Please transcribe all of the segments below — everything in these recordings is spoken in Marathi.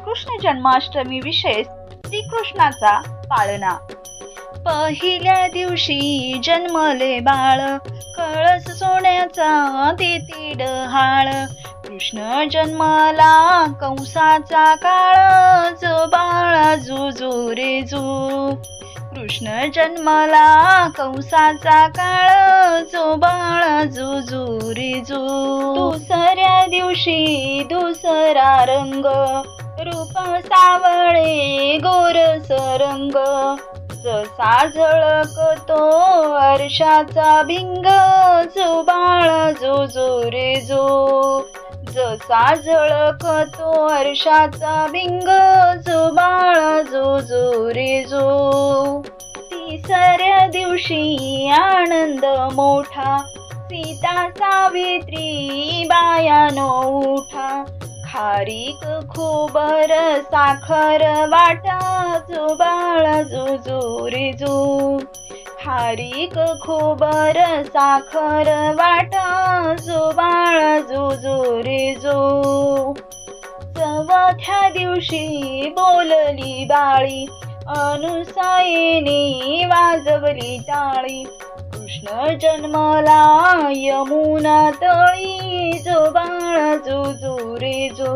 श्रीकृष्ण जन्माष्टमी विशेष श्रीकृष्णाचा पाळणा। पहिल्या दिवशी जन्मले बाळ, कळस सोन्याचा देती डहाळ। कृष्ण जन्माला कंसाचा काळ, जो बाळा जुजू रे जू। कृष्ण जन्माला कंसाचा काळ, जो बाळा जुजू रे जू। दुसऱ्या दिवशी दुसरा रंग, रूप सावळे गोरस रंग। जसा झळकतो अर्शाचा भिंग, जो बाळा जुजू रे जो। जसा झळकतो अर्शाचा भिंग, जो बाळा जुजू रे जो। तिसऱ्या दिवशी आनंद मोठा, सीता सावित्री बायानो उठा। खारीक खोबर साखर वाटा, जो बाळा जुजू रे जो। खारीक खोबर साखर वाटा, जो बाळा जुजू रे जो। चौथ्या दिवशी बोलली बाळी, अनुसयेने वाजवली टाळी। कृष्ण जन्मला यमुना तळी, जो बाळा जुजू रे जो।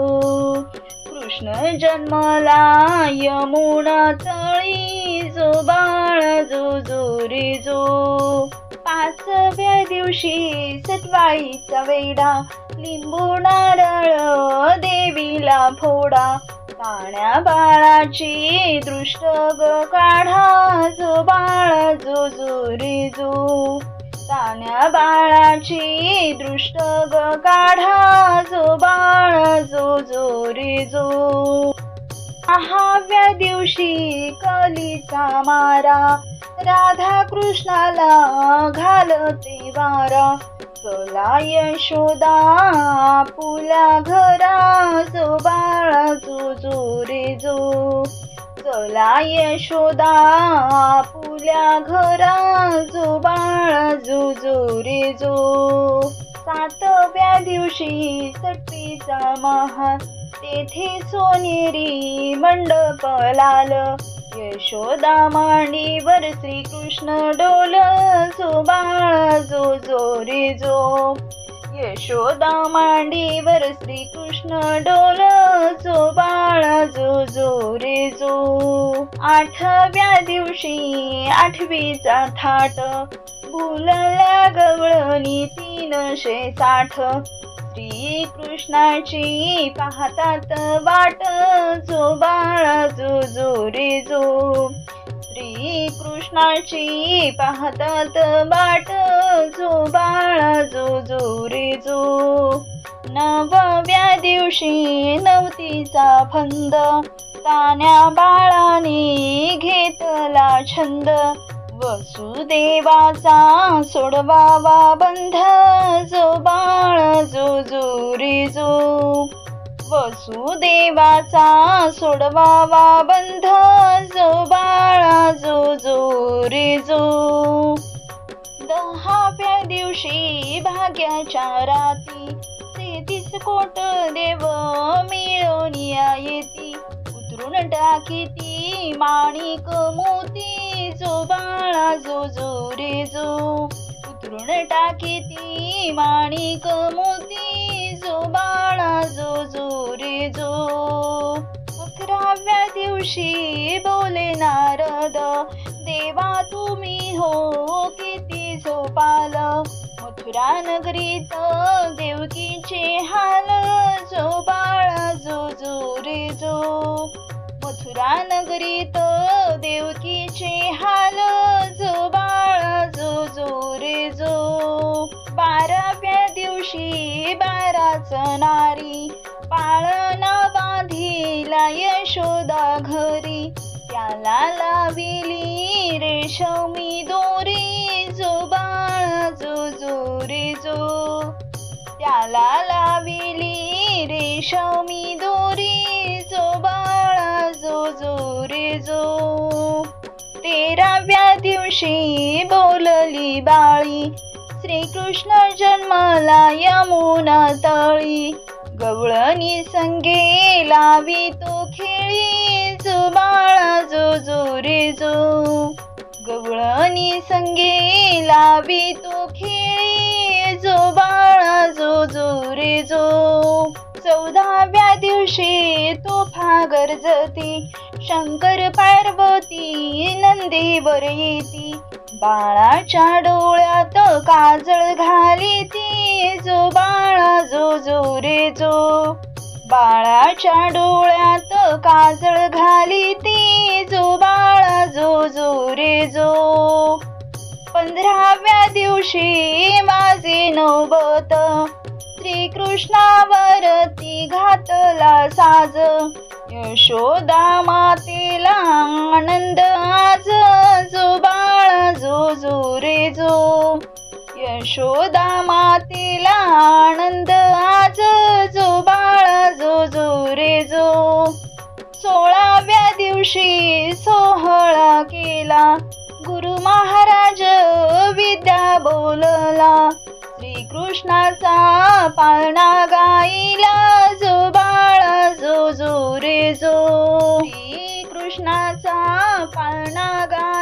कृष्ण जन्मला यमुना तळी, जो बाळा जुजू रे जो। पाचव्या दिवशी सटवाईचा वेडा, लिंबू नारळ देवीला फोडा। ताण्या बाळाची दृष्ट ग काढा, जो बाळा जुजू रे जो। ताण्या बाळाची दृष्ट ग काढा, जो बाळा जुजू रे जो। सहाव्या दिवशी कलीचा मारा, राधा कृष्णाला घालते वारा। चला यशोदा आपुल्या घरा, जो बाळा जुजू रे जो। चला यशोदा आपुल्या घरा, जो बाळा जुजू रे जो। सातव्या दिवशी सटवीचा महान, तेथे सोनेरी मंडप लाल। यशोदा मांडीवर श्रीकृष्ण डोल, जो बाळा जुजू रे जो। यशोदा मांडीवर श्रीकृष्ण डोल, जो बाळा जुजू रे जो। आठव्या दिवशी आठवीचा थाट, भुलल्या गवळणी 360। श्रीकृष्णाची पाहतात वाट, जो बाळा जुजू रे जो। श्रीकृष्णाची पाहतात वाट, जो बाळा जुजू रे जो। नवव्या दिवशी नवतीचा फंद, तान्या बाळाने घेतला छंद। वसुदेवाचा सोडवावा बंध, जो बाळा जुजू रे जो। वसुदेवाचा सोडवावा बंध, जो बाळा जुजू रे जो। दहाव्या दिवशी भाग्याच्या राती, 33 कोट देव मिळून येती। उतरून टाकीती माणिक मोती, जो बाळा जुजू रे जो। उतरून टाकीती माणिक मोती, जो बाळा जुजू रे जो। 11व्या दिवशी बोले नारद, देवा तुम्ही हो किती झोपाल। मथुरा नगरीत देवकीचे हाल, जो बाळा जुजू रे जो। मथुरा नगरीत देवकीचे हाल, जो बाळा जुजू रे जो। 12व्या दिवशी 12च नारी, पाळणा बांधिला यशोदा घरी। त्याला लाविली रेशमी दोरी, जो बाळा जुजू रे जो। त्याला लाविली रेशमी दोरी, जो बाळा जुजू रे जो। 13व्या दिवशी बोलली बाळी, श्रीकृष्ण जन्मला यमुना तळी। गवळणी संगे लावी तो रे जो गवळणी संगे लावी तो खेळी जो बाळा जो रे जो 14व्या दिवशी तोफा गरजती शंकर पार्वती नंदीवर येती बाळाच्या डोळ्यात काजळ घालीती जो बाळा जो रे जो बाळाच्या डोळ्यात काजळ घालीती जो बाळा जो रे जो 15व्या दिवशी माझे नौबत श्रीकृष्णावरती घातला साज यशोदा मातेला आनंद आज जो बाळा जो रे जो यशोदा मातेला आनंद आज जो बाळा जो रे जो 16व्या दिवशी सोहळा केला गुरु महाराज विद्या बोलला श्रीकृष्णाचा पाळणा गाईला जो बाळा जो रे जो श्रीकृष्णाचा पाळणा गाईला